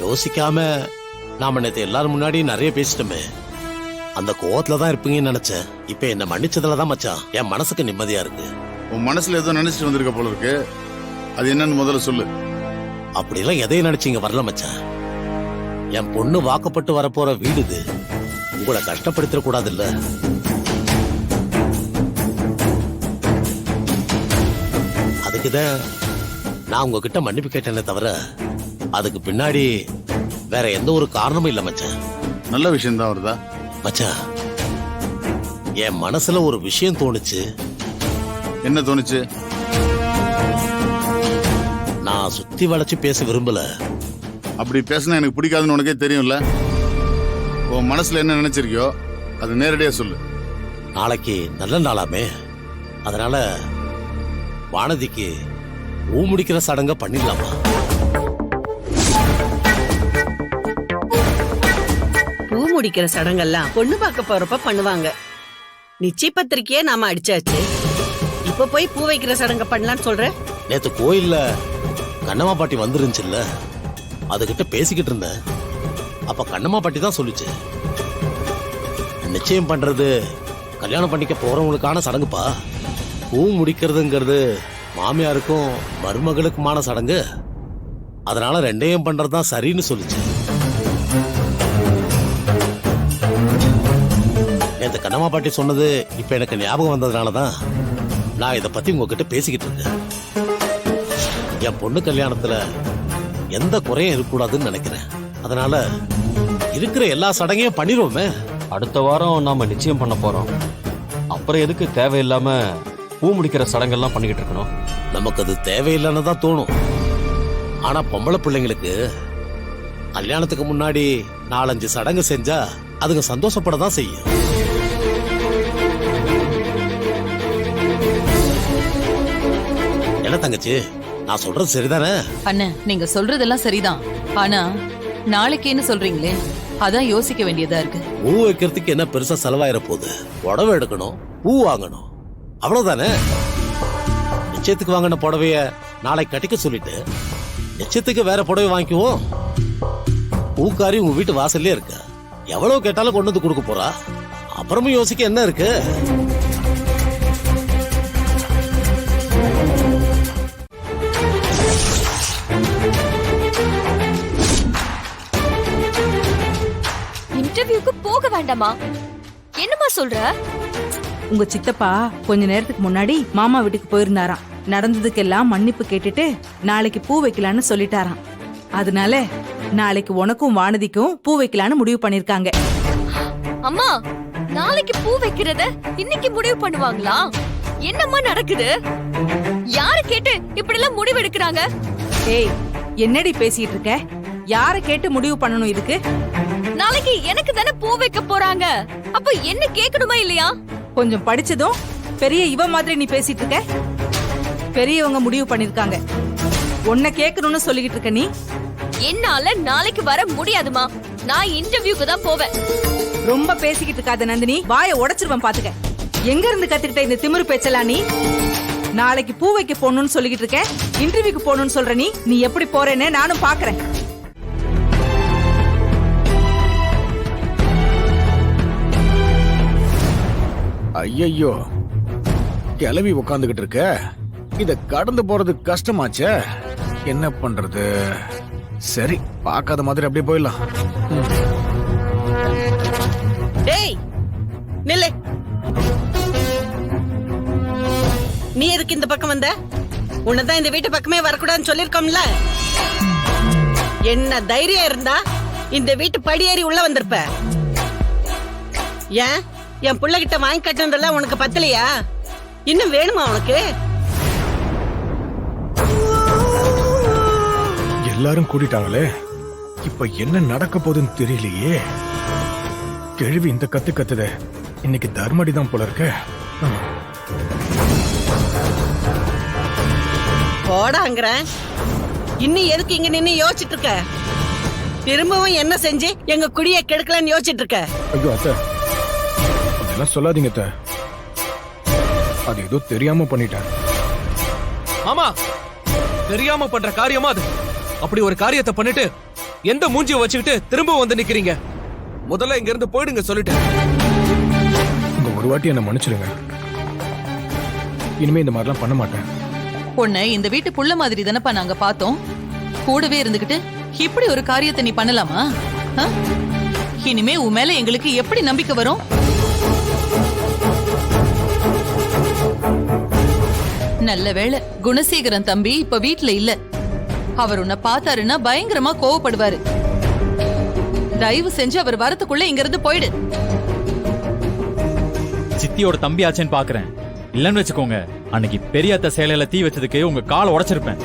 யோசிக்காம நாம நேத்து எல்லாரும் முன்னாடி நிறைய பேசிட்டோமே, அந்த கோவத்துல தான் இருப்பீங்கன்னு நினைச்சேன். இப்ப என்ன மன்னிச்சதுலதான் மச்சான் என் மனசுக்கு நிம்மதியா இருக்கு. உன் மனசுல ஏதோ நினைச்சிட்டு வந்திருக்க போல இருக்கு. அது என்னன்னு முதல்ல சொல்லு. அப்படிலாம் எதையும் நினைச்சீங்க வரல மச்சான். என் பொண்ணு வாக்கப்பட்டு வரப்போற வீடு இது. உங்களை கஷ்டப்படுத்திட கூடாது இல்ல. அதுக்குதான் நான் உங்ககிட்ட மன்னிப்பு கேட்டேனே தவிர அதுக்கு பின்னாடி வேற எந்த ஒரு காரணமும் இல்ல மச்சான். நல்ல விஷயம் தான் வருதா மச்சான்? என் மனசுல ஒரு விஷயம் தோணுச்சு. என்ன தோணுச்சு? நான் சுத்தி வளைச்சு பேச விரும்பல. அப்படி பேசினா எனக்கு பிடிக்காதுன்னு உனக்கே தெரியும்ல. உன் மனசுல என்ன நினைச்சிருக்கியோ அது நேரடியா சொல்லு. நாளைக்கு நல்ல நாளாமே, அதனால வானதிக்கு பூ முடிக்கிற சடங்க பண்ணிடலாமா? பூ முடிக்கிற சடங்கெல்லாம் பொண்ணு பார்க்க போறப்ப பண்ணுவாங்க. நிச்சய பத்திரிக்கையே நாம அடிச்சாச்சு. இப்ப போய் பூ வைக்கிற சடங்க பண்ணலான்னு சொல்ற? நேத்து கோயில்ல கண்ணம்மா பாட்டி வந்துருந்துச்சுல்ல, அதுகிட்ட பேசிக்கிட்டு இருந்தேன். அப்ப கண்ணம்மா பாட்டி தான் சொல்லுச்சு, நிச்சயம் பண்றது கல்யாணம் பண்ணிக்க போறவங்களுக்கான சடங்குப்பா. பூ முடிக்கிறதுங்கிறது மாமியாருக்கும் மருமகளுக்குமான சடங்கு. அதனால ரெண்டையும் பண்றதுதான் சரின்னு சொல்லுச்சு. இந்த கண்ணம்மா பாட்டி சொன்னது இப்ப எனக்கு ஞாபகம் வந்ததுனாலதான் நான் இத பத்தி உங்ககிட்ட பேசிக்கிட்டு இருக்கேன். என் பொண்ணு கல்யாணத்துல எந்த குறையும் இருக்கக்கூடாதுன்னு நினைக்கிறேன். அதனால இருக்கிற எல்லா சடங்கையும் பண்ணிடுவோமே. அடுத்த வாரம் நாம நிச்சயம் பண்ண போறோம். அப்புறம் எதுக்கு தேவையில்லாம பூ முடிக்கிற சடங்கெல்லாம் பண்ணிக்கிட்டு இருக்கணும்? நமக்கு அது தேவையில்லைன்னு தான் தோணும். ஆனா பொம்பளை பிள்ளைங்களுக்கு கல்யாணத்துக்கு முன்னாடி 4-5 சடங்கு செஞ்சா அதுங்க சந்தோஷப்பட தான் செய்யும். என்ன தங்கச்சி, நான் சொல்றது சரிதானே? அண்ணன், நீங்க சொல்றதெல்லாம் சரிதான். ஆனா நாளைக்கேன்னு சொல்றீங்களே, அதான் யோசிக்க வேண்டியதா இருக்கு. பூ வைக்கிறதுக்கு என்ன பெருசா செலவாயிர போகுது? புடவை எடுக்கணும், பூ வாங்கணும், அவ்வளவுதானே. நிச்சயத்துக்கு வாங்கின புடவைய நாளைக்கு கட்டிக்க சொல்லிட்டு நிச்சயத்துக்கு வேற புடவை வாங்கிக்குவோம். பூக்காரி உங்க வீட்டு வாசல்லே இருக்க, எவ்வளவு கேட்டாலும் கொண்டு வந்து கொடுக்க போறா. அப்புறமும் யோசிக்க என்ன இருக்கு? இன்டர்வியூக்கு போக வேண்டாமா? என்னமா சொல்ற? உங்க சித்தப்பா கொஞ்ச நேரத்துக்கு முன்னாடி மாமா வீட்டுக்கு போயிருந்தாராம். நடந்ததுக்கெல்லாம் மன்னிப்பு கேட்டுட்டு நாளைக்கு பூ வைக்கலான்னு சொல்லிட்டாராம். அதனால நாளைக்கு உனக்கும் வானதிக்கும் பூ வைக்கலான்னு முடிவு பண்ணிருக்காங்க. அம்மா, நாளைக்கு பூ வைக்கிறத இன்னைக்கு முடிவு பண்ணுவாங்களா? என்னம்மா நடக்குது? யாரை கேட்டு இப்படி எல்லாம் முடிவு எடுக்கிறாங்க? ஏய், என்னடி பேசிட்டு இருக்க? யாரை கேட்டு முடிவு பண்ணணும் இதுக்கு? நாளைக்கு எனக்கு தானே பூ வைக்க போறாங்க. அப்ப என்ன கேட்கணுமா இல்லையா? கொஞ்சம் படிச்சதும் பெரிய இவ மாதிரி நீ பேசிட்டு இருக்க. பெரியவங்க முடிவு பண்ணிருக்காங்க, உன்னை கேட்கணும்னு சொல்லிக்கிட்டு இருக்க நீ. என்னால நாளைக்கு வர முடியாதுமா. நான் இன்டர்வியூக்கு தான் போவேன். ரொம்ப பேசிக்கிட்டு இருக்காத நந்தினி, வாயை உடைச்சிருவேன் பாத்துக்க. எங்க இருந்து கத்துக்கிட்ட இந்த திமிரு பேச்சலாம் நீ? நாளைக்கு பூ வைக்க போகணும்னு சொல்லிக்கிட்டு இருக்க, இன்டர்வியூக்கு போகணும்னு சொல்ற நீ எப்படி போறேன்னு நானும் பாக்குறேன். ஐயோ, கிளவி உட்காந்துகிட்டு இருக்க. இத கடந்து போறது கஷ்டமாச்சே. என்ன பண்றது? சரி, பார்க்காத மாதிரி அப்படியே போயிடலாம். டேய் நில்லு. நீ எதுக்கு இந்த பக்கம் வந்த? உன்னதான் இந்த வீட்டு பக்கமே வரக்கூடாதுன்னு சொல்லிருக்கோம்ல. என்ன தைரியம் இருந்தா இந்த வீட்டு படியேறி உள்ள வந்திருப்ப. ஏன் என் பிள்ளைகிட்ட வாங்கி கட்டினதெல்லாம் உனக்கு பத்தலையா? இன்னும் வேணுமா உனக்கு? எல்லாரும் கூட்டிட்டாங்களே, இப்ப என்ன நடக்க போகுதுன்னு தெரியலையே. கிழவி இந்த கத்து கத்துத, இன்னைக்கு தர்மடி தான் போல இருக்க. போடாங்கிறேன். இன்னும் எதுக்கு இங்க நின்னு யோசிச்சுட்டு இருக்க? திரும்பவும் என்ன செஞ்சு எங்க குடிய கெடுக்கலான்னு யோசிச்சுட்டு இருக்க? ஐயோ அத்தை, அதெல்லாம் சொல்லாதீங்க அத்தை. அது ஏதோ தெரியாம பண்ணிட்டேன். ஆமா, தெரியாம பண்ற காரியமா அது? அப்படி ஒரு காரியத்தை பண்ணிட்டு எந்த மூஞ்சியை வச்சுக்கிட்டு திரும்ப வந்து நிக்கிறீங்க? முதல்ல இங்க இருந்து போயிடுங்க சொல்லிட்டேன். இந்த ஒரு வாட்டி என்ன மன்னிச்சிடுங்க. இனிமே இந்த மாதிரிலாம் பண்ண மாட்டேன். உன்னை இந்த வீட்டு புள்ள மாதிரி தானப்பா நாங்க பார்த்தோம். கூடவே இருந்துகிட்டு இப்படி ஒரு காரியத்தை நீ பண்ணலாமா? ஆ? இனிமே உன் மேல எங்களுக்கு எப்படி நம்பிக்கை வரும்? நல்ல வேளை குணசேகரன் தம்பி இப்ப வீட்ல இல்ல. அவர் உன்னை பார்த்தாருன்னா பயங்கரமா கோவப்படுவாரு. தயவு செஞ்சு அவர் வரத்துக்குள்ள இங்க இருந்து போயிடு. சித்தியோட தம்பி ஆச்சேன்னு பாக்குறேன். இல்லன்னு வச்சுக்கோங்க, அன்னைக்கு பெரியாத்த சேலையில தீ வச்சதுக்கு உங்க காலை உடைச்சிருப்பேன்.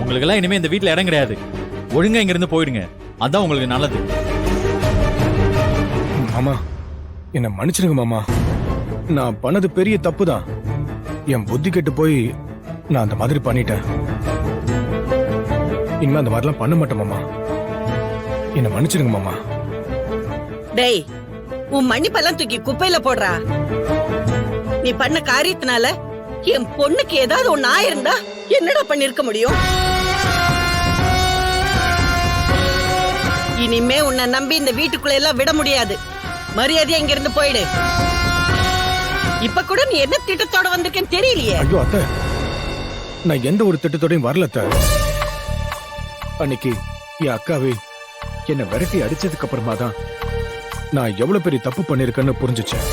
உங்களுக்கு எல்லாம் இனிமே இந்த வீட்டுல இடம் கிடையாது. ஒழுங்கா இங்க இருந்து போயிடுங்க. அதான் உங்களுக்கு நல்லது. மாமா, என்ன மன்னிச்சிடுங்க மாமா. நான் பண்ணது பெரிய தப்பு தான். என் புத்தி கெட்டு போய் நான் அந்த மாதிரி பண்ணிட்டேன். இனிமே அந்த மாதிரிலாம் பண்ண மாட்டேன் மாமா. என்ன மன்னிச்சிடுங்க மாமா. டேய், உன் மன்னிப்பெல்லாம் தூக்கி குப்பையில போடுறா. நீ பண்ண காரியத்தினால என் பொண்ணுக்கு ஏதாவது ஒண்ணு ஆயிருந்தா என்னடா பண்ணிருக்க முடியும்? இனிமே உன்னை நம்பி இந்த வீட்டுக்குள்ள எல்லாம் விட முடியாது. மரியாதையா இங்க இருந்து போயிடு. இப்ப கூட நீ என்ன திட்டத்தோட வந்திருக்கேன்னு தெரியலையே. ஐயோ அத்தை, நான் எந்த ஒரு திட்டத்தோடையும் வரல அத்தை. அன்னைக்கு என் அக்காவே என்னை விரட்டி அடிச்சதுக்கு அப்புறமா தான் நான் எவ்வளவு பெரிய தப்பு பண்ணிருக்கேன்னு புரிஞ்சுச்சேன்.